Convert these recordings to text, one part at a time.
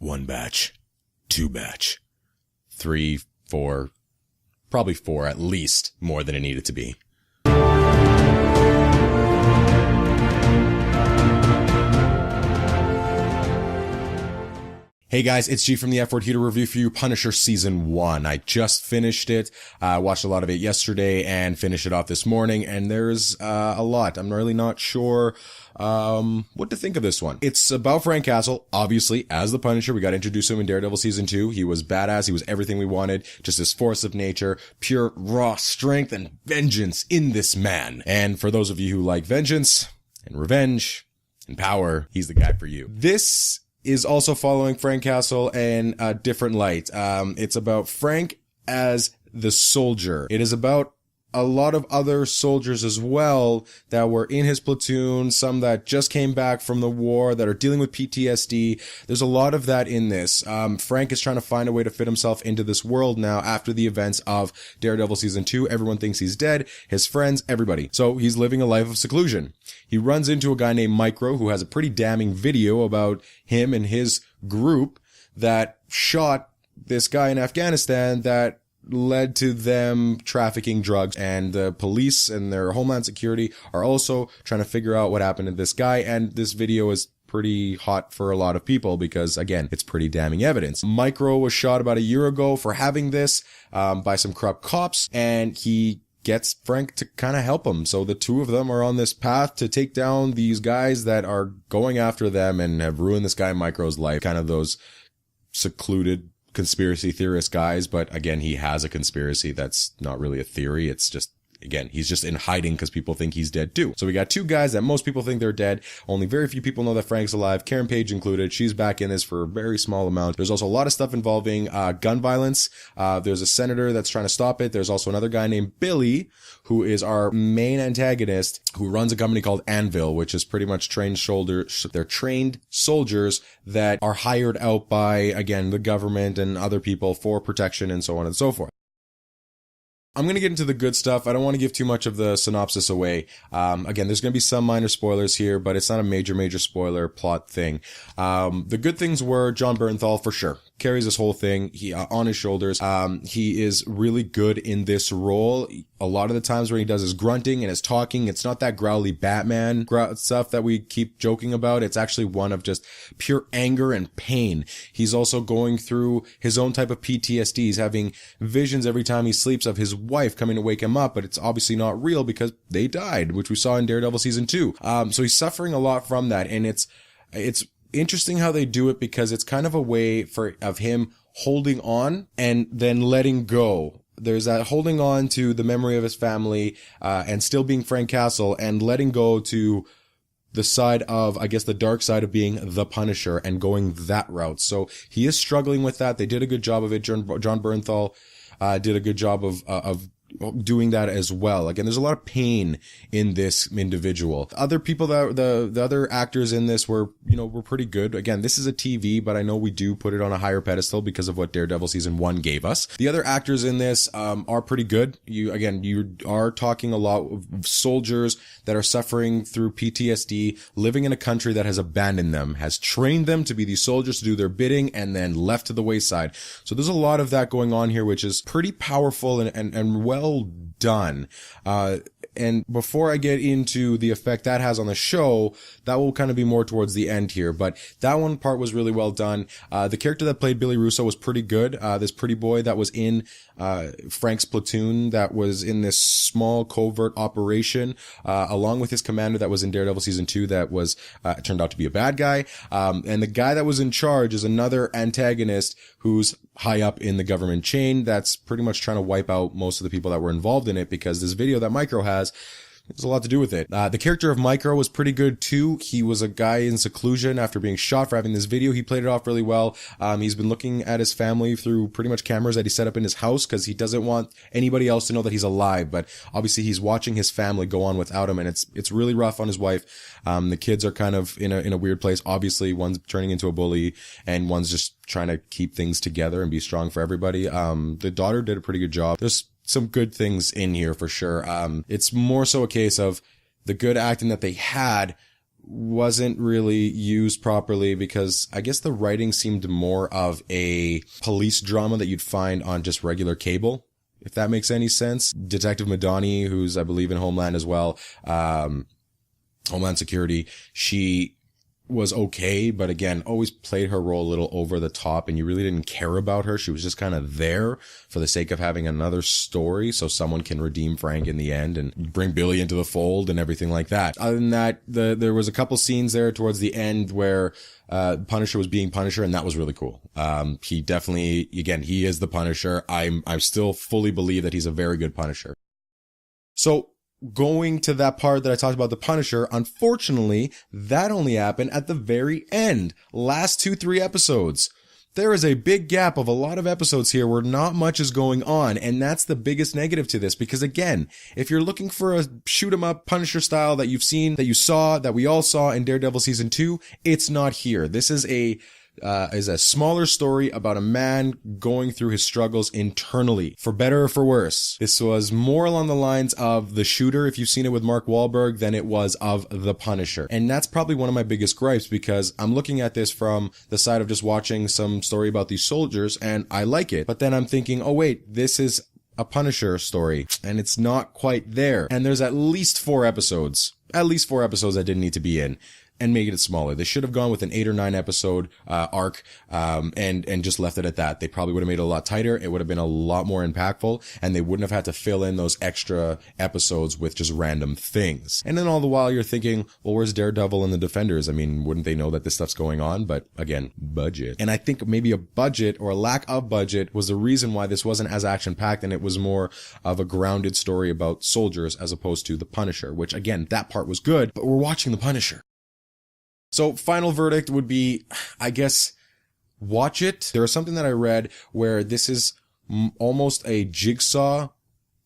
1 batch, 2 batch, 3, 4, probably 4 at least, more than it needed to be. Hey guys, it's G from the F Word here to review for you Punisher Season 1. I just finished it, watched a lot of it yesterday and finished it off this morning, and there's a lot. I'm really not sure what to think of this one. It's about Frank Castle, obviously, as the Punisher. We got introduced to him in Daredevil Season 2. He was badass, he was everything we wanted, just this force of nature, pure raw strength and vengeance in this man. And for those of you who like vengeance and revenge and power, he's the guy for you. This is also following Frank Castle in a different light. It's about Frank as the soldier. It is about a lot of other soldiers as well that were in his platoon, some that just came back from the war, that are dealing with PTSD. There's a lot of that in this. Frank is trying to find a way to fit himself into this world now after the events of Daredevil Season 2. Everyone thinks he's dead, his friends, everybody. So he's living a life of seclusion. He runs into a guy named Micro who has a pretty damning video about him and his group that shot this guy in Afghanistan that led to them trafficking drugs, and the police and their Homeland Security are also trying to figure out what happened to this guy. And this video is pretty hot for a lot of people because, again, it's pretty damning evidence. Micro was shot about a year ago for having this by some corrupt cops, and he gets Frank to kind of help him. So the two of them are on this path to take down these guys that are going after them and have ruined this guy Micro's life. Kind of those secluded conspiracy theorist guys, but again, he has a conspiracy that's not really a theory. It's just, again, he's just in hiding because people think he's dead too. So we got two guys that most people think they're dead. Only very few people know that Frank's alive. Karen Page included. She's back in this for a very small amount. There's also a lot of stuff involving gun violence. There's a senator that's trying to stop it. There's also another guy named Billy, who is our main antagonist, who runs a company called Anvil, which is pretty much they're trained soldiers that are hired out by, again, the government and other people for protection and so on and so forth. I'm going to get into the good stuff. I don't want to give too much of the synopsis away. Again, there's going to be some minor spoilers here, but it's not a major spoiler plot thing. The good things were Jon Bernthal, for sure, carries this whole thing on his shoulders. He is really good in this role. A lot of the times when he does his grunting and his talking, it's not that growly Batman stuff that we keep joking about. It's actually one of just pure anger and pain. He's also going through his own type of PTSD. He's having visions every time he sleeps of his wife coming to wake him up, but it's obviously not real because they died, which we saw in Daredevil Season 2. So he's suffering a lot from that, and it's interesting how they do it because it's kind of a way of him holding on and then letting go. There's that holding on to the memory of his family, and still being Frank Castle, and letting go to the side of, I guess, the dark side of being the Punisher and going that route. So he is struggling with that. They did a good job of it. Jon Bernthal did a good job of doing that as well. Again, there's a lot of pain in this individual. Other people the other actors in this were pretty good. Again, this is a TV, but I know we do put it on a higher pedestal because of what Daredevil Season 1 gave us. The other actors in this are pretty good. You are talking a lot of soldiers that are suffering through PTSD, living in a country that has abandoned them, has trained them to be these soldiers to do their bidding, and then left to the wayside. So there's a lot of that going on here, which is pretty powerful and well done. And before I get into the effect that has on the show, that will kind of be more towards the end here. But that one part was really well done. The character that played Billy Russo was pretty good. This pretty boy that was in Frank's platoon, that was in this small covert operation, along with his commander that was in Daredevil Season 2 that was turned out to be a bad guy. And the guy that was in charge is another antagonist who's high up in the government chain that's pretty much trying to wipe out most of the people that were involved in it, because this video that Micro has There's a lot to do with it. The character of Micro was pretty good too. He was a guy in seclusion after being shot for having this video. He played it off really well. He's been looking at his family through pretty much cameras that he set up in his house because he doesn't want anybody else to know that he's alive. But obviously he's watching his family go on without him, and it's really rough on his wife. The kids are kind of in a weird place. Obviously, one's turning into a bully and one's just trying to keep things together and be strong for everybody. The daughter did a pretty good job. There's some good things in here for sure. It's more so a case of the good acting that they had wasn't really used properly because I guess the writing seemed more of a police drama that you'd find on just regular cable, if that makes any sense. Detective Madani, who's I believe in Homeland as well, Homeland Security, she was okay, but again, always played her role a little over the top, and you really didn't care about her. She was just kind of there for the sake of having another story so someone can redeem Frank in the end and bring Billy into the fold and everything like that. Other than that, there was a couple scenes there towards the end where Punisher was being Punisher, and that was really cool. He definitely, again, he is the Punisher. I still fully believe that he's a very good Punisher. So, going to that part that I talked about the Punisher, unfortunately, that only happened at the very end. Last 2-3 episodes. There is a big gap of a lot of episodes here where not much is going on, and that's the biggest negative to this, because again, if you're looking for a shoot 'em up Punisher style that you've seen, that you saw, that we all saw in Daredevil Season 2, it's not here. This is a smaller story about a man going through his struggles internally, for better or for worse. This was more along the lines of The Shooter, if you've seen it with Mark Wahlberg, than it was of The Punisher. And that's probably one of my biggest gripes, because I'm looking at this from the side of just watching some story about these soldiers, and I like it. But then I'm thinking, oh wait, this is a Punisher story, and it's not quite there. And there's at least 4 episodes that didn't need to be in, and make it smaller. They should have gone with an 8 or 9 episode arc, and just left it at that. They probably would have made it a lot tighter. It would have been a lot more impactful, and they wouldn't have had to fill in those extra episodes with just random things. And then all the while you're thinking, well, where's Daredevil and the Defenders? I mean, wouldn't they know that this stuff's going on? But again, budget. And I think maybe a budget or a lack of budget was the reason why this wasn't as action-packed, and it was more of a grounded story about soldiers as opposed to the Punisher, which again, that part was good, but we're watching the Punisher. So final verdict would be, I guess, watch it. There was something that I read where this is almost a Jigsaw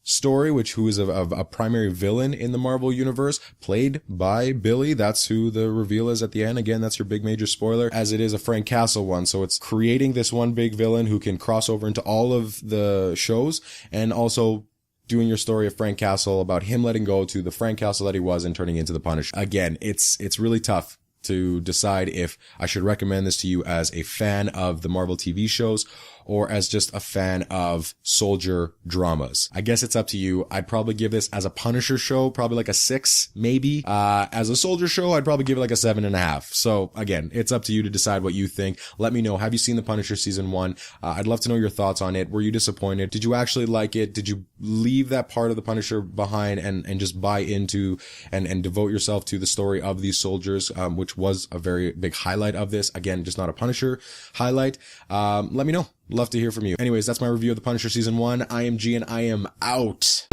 story, who is a primary villain in the Marvel Universe, played by Billy. That's who the reveal is at the end. Again, that's your big major spoiler, as it is a Frank Castle one. So it's creating this one big villain who can cross over into all of the shows, and also doing your story of Frank Castle, about him letting go to the Frank Castle that he was and turning into the Punisher. Again, it's really tough to decide if I should recommend this to you as a fan of the Marvel TV shows or as just a fan of soldier dramas. I guess it's up to you. I'd probably give this as a Punisher show, probably like a 6, maybe. As a soldier show, I'd probably give it like a 7.5. So again, it's up to you to decide what you think. Let me know. Have you seen the Punisher Season 1? I'd love to know your thoughts on it. Were you disappointed? Did you actually like it? Did you leave that part of the Punisher behind and just buy into and devote yourself to the story of these soldiers, which was a very big highlight of this. Again, just not a Punisher highlight. Let me know. Love to hear from you. Anyways, that's my review of the Punisher Season 1. I am G, and I am out.